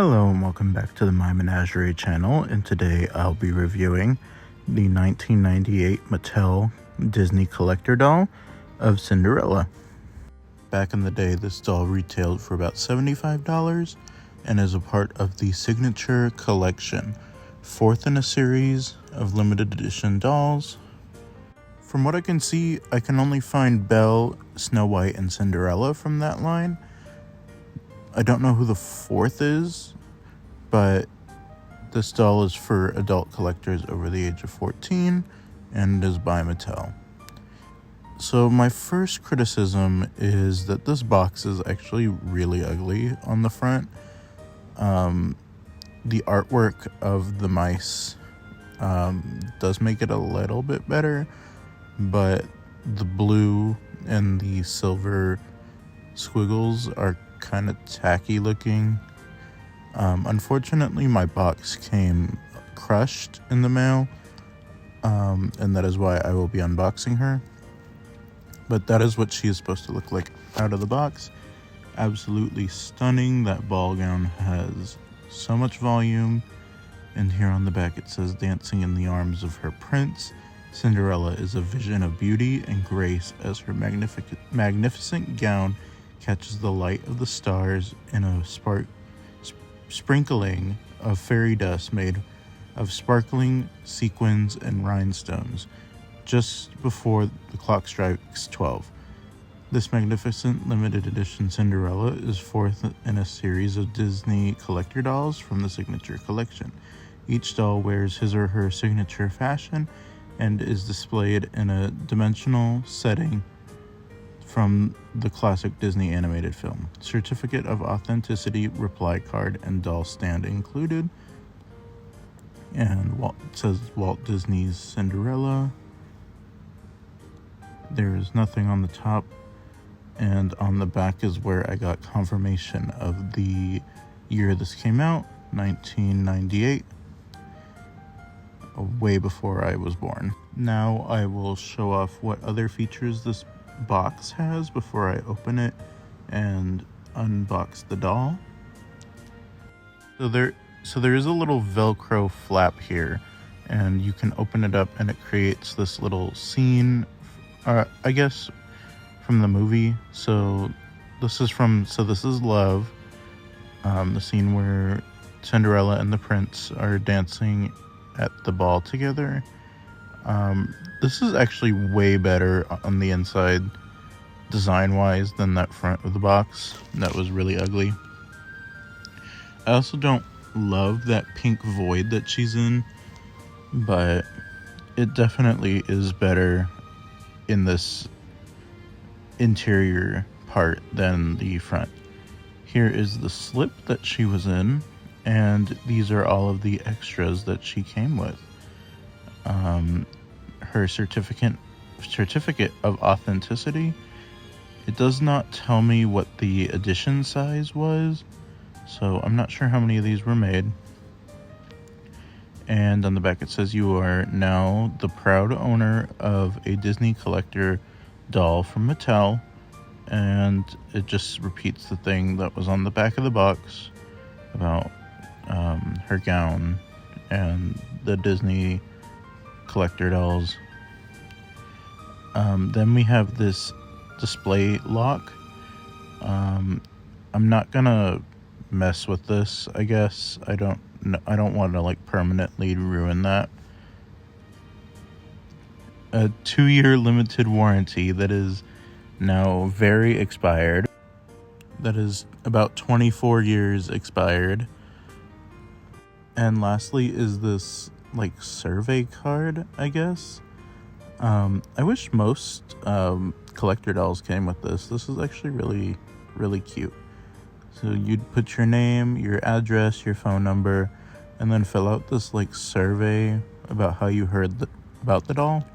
Hello and welcome back to the My Menagerie channel, and today I'll be reviewing the 1998 Mattel Disney collector doll of Cinderella. Back in the day, this doll retailed for about $75 and is a part of the Signature Collection, fourth in a series of limited edition dolls. From what I can see, I can only find Belle, Snow White, and Cinderella from that line. I don't know who the fourth is, but this doll is for adult collectors over the age of 14 and is by Mattel. So my first criticism is that this box is actually really ugly on the front. The artwork of the mice does make it a little bit better, but the blue and the silver squiggles are kind of tacky looking. Unfortunately, my box came crushed in the mail, and that is why I will be unboxing her. But that is what she is supposed to look like out of the box. Absolutely stunning. That ball gown has so much volume. And here on the back it says, "Dancing in the arms of her prince, Cinderella is a vision of beauty and grace as her magnificent gown catches the light of the stars in a sprinkling of fairy dust made of sparkling sequins and rhinestones, just before the clock strikes 12. This magnificent limited edition Cinderella is fourth in a series of Disney collector dolls from the Signature Collection. Each doll wears his or her signature fashion and is displayed in a dimensional setting from the classic Disney animated film. Certificate of authenticity, reply card, and doll stand included." And it says Walt Disney's Cinderella. There is nothing on the top, and on the back is where I got confirmation of the year this came out, 1998, way before I was born. Now I will show off what other features this box has before I open it and unbox the doll. So there is a little Velcro flap here, and you can open it up and it creates this little scene, I guess from the movie. So this is Love, the scene where Cinderella and the prince are dancing at the ball together. This is actually way better on the inside design-wise than that front of the box. That was really ugly. I also don't love that pink void that she's in, but it definitely is better in this interior part than the front. Here is the slip that she was in, and these are all of the extras that she came with. Her certificate of authenticity. It does not tell me what the edition size was, so I'm not sure how many of these were made. And on the back it says, "You are now the proud owner of a Disney collector doll from Mattel," and it just repeats the thing that was on the back of the box about her gown and the Disney collector dolls. Then we have this display lock. I'm not gonna mess with this, I guess. I don't want to like permanently ruin that. A 2-year limited warranty that is now very expired. That is about 24 years expired. And lastly is this like survey card, I guess. I wish most collector dolls came with this. This is actually really, really cute. So you'd put your name, your address, your phone number, and then fill out this like survey about how you heard about the doll.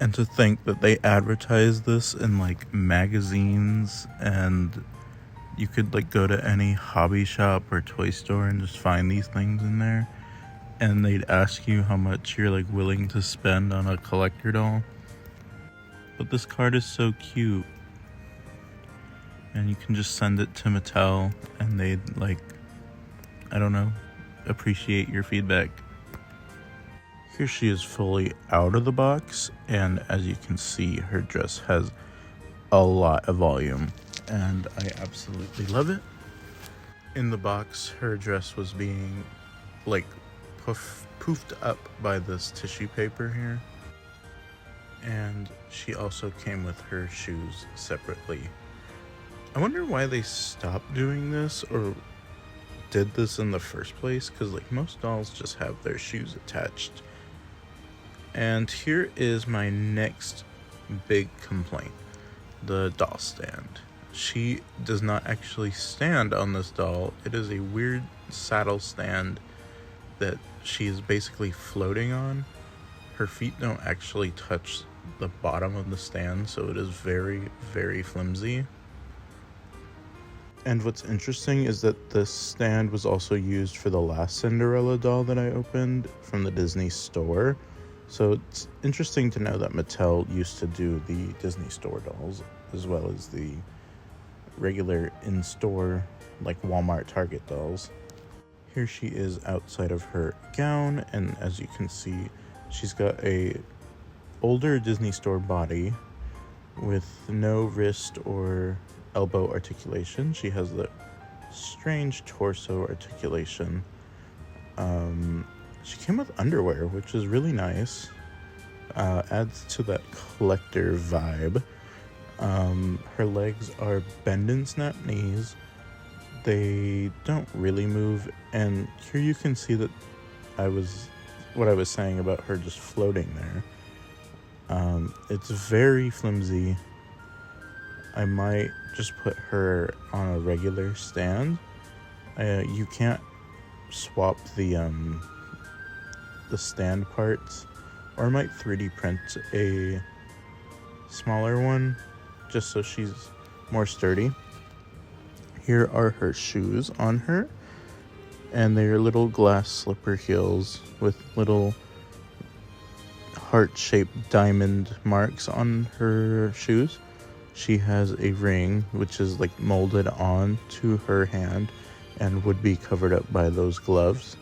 And to think that they advertise this in like magazines, and you could like go to any hobby shop or toy store and just find these things in there, and they'd ask you how much you're like willing to spend on a collector doll. But this card is so cute, and you can just send it to Mattel and they'd like I don't know, appreciate your feedback. Here she is fully out of the box, and as you can see, her dress has a lot of volume, and I absolutely love it. In the box, her dress was being like poofed up by this tissue paper here, and she also came with her shoes separately. I wonder why they stopped doing this or did this in the first place, because like most dolls just have their shoes attached. And here is my next big complaint: the doll stand. She does not actually stand on this doll. It is a weird saddle stand that she is basically floating on. Her feet don't actually touch the bottom of the stand, so it is very, very flimsy. And what's interesting is that this stand was also used for the last Cinderella doll that I opened from the Disney store. So it's interesting to know that Mattel used to do the Disney store dolls as well as the regular in-store, like Walmart, Target dolls. Here she is outside of her gown, and as you can see, she's got a older Disney store body with no wrist or elbow articulation. She has the strange torso articulation. She came with underwear, which is really nice. Adds to that collector vibe. Her legs are bend and snap knees. They don't really move, and here you can see that what I was saying about her just floating there. It's very flimsy. I might just put her on a regular stand. You can't swap the stand parts, or I might 3D print a smaller one just so she's more sturdy. Here are her shoes on her, and they're little glass slipper heels with little heart-shaped diamond marks on her shoes. She has a ring which is like molded on to her hand and would be covered up by those gloves.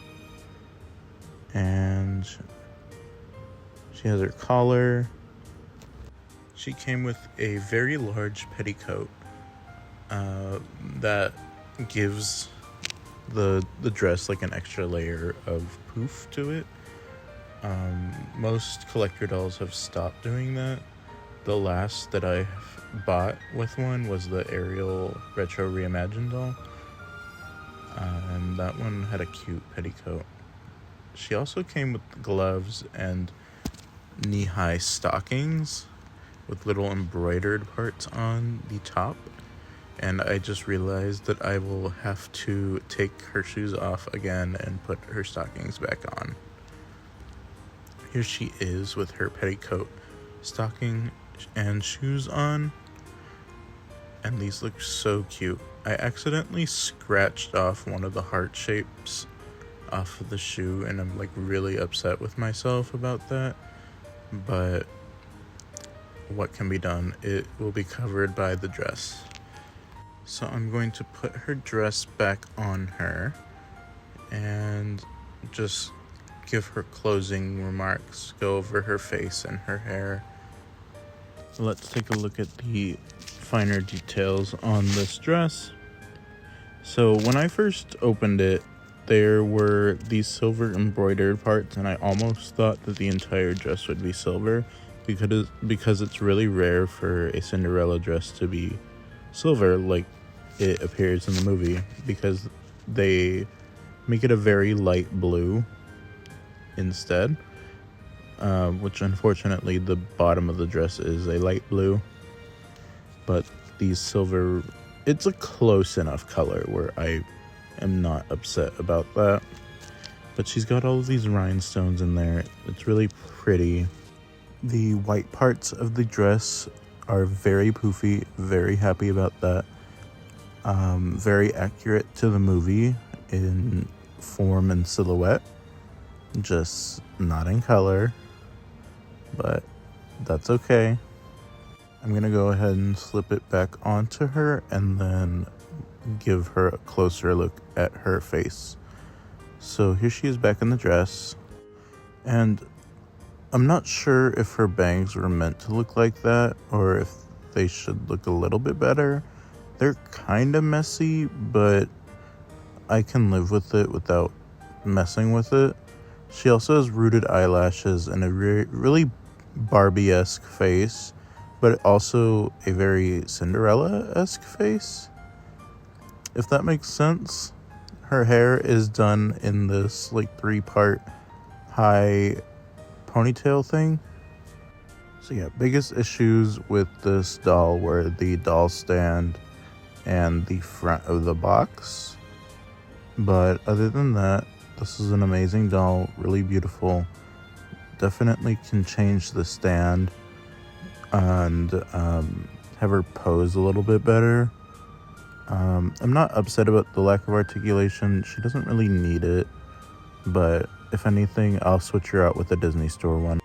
And she has her collar. She came with a very large petticoat that gives the dress like an extra layer of poof to it. Most collector dolls have stopped doing that. The last that I bought with one was the Ariel Retro Reimagined doll, and that one had a cute petticoat. She also came with gloves and knee-high stockings with little embroidered parts on the top, and I just realized that I will have to take her shoes off again and put her stockings back on. Here she is with her petticoat, stocking, and shoes on, and these look so cute. I accidentally scratched off one of the heart shapes off of the shoe, and I'm like really upset with myself about that, but what can be done? It will be covered by the dress. So I'm going to put her dress back on her and just give her closing remarks, go over her face and her hair. Let's take a look at the finer details on this dress. So when I first opened it, there were these silver embroidered parts, and I almost thought that the entire dress would be silver because it's really rare for a Cinderella dress to be silver like it appears in the movie, because they make it a very light blue instead, which unfortunately the bottom of the dress is a light blue, but these silver, it's a close enough color where I am not upset about that. But she's got all of these rhinestones in there. It's really pretty. The white parts of the dress are very poofy, very happy about that. Very accurate to the movie in form and silhouette, just not in color, but that's okay. I'm gonna go ahead and slip it back onto her and then give her a closer look at her face So here she is back in the dress, and I'm not sure if her bangs were meant to look like that or if they should look a little bit better. They're kind of messy, but I can live with it without messing with it. She also has rooted eyelashes and a really Barbie-esque face, but also a very Cinderella-esque face, if that makes sense. Her hair is done in this like 3-part high ponytail thing. So yeah, biggest issues with this doll were the doll stand and the front of the box. But other than that, this is an amazing doll, really beautiful. Definitely can change the stand and have her pose a little bit better. I'm not upset about the lack of articulation. She doesn't really need it, but if anything, I'll switch her out with a Disney Store one.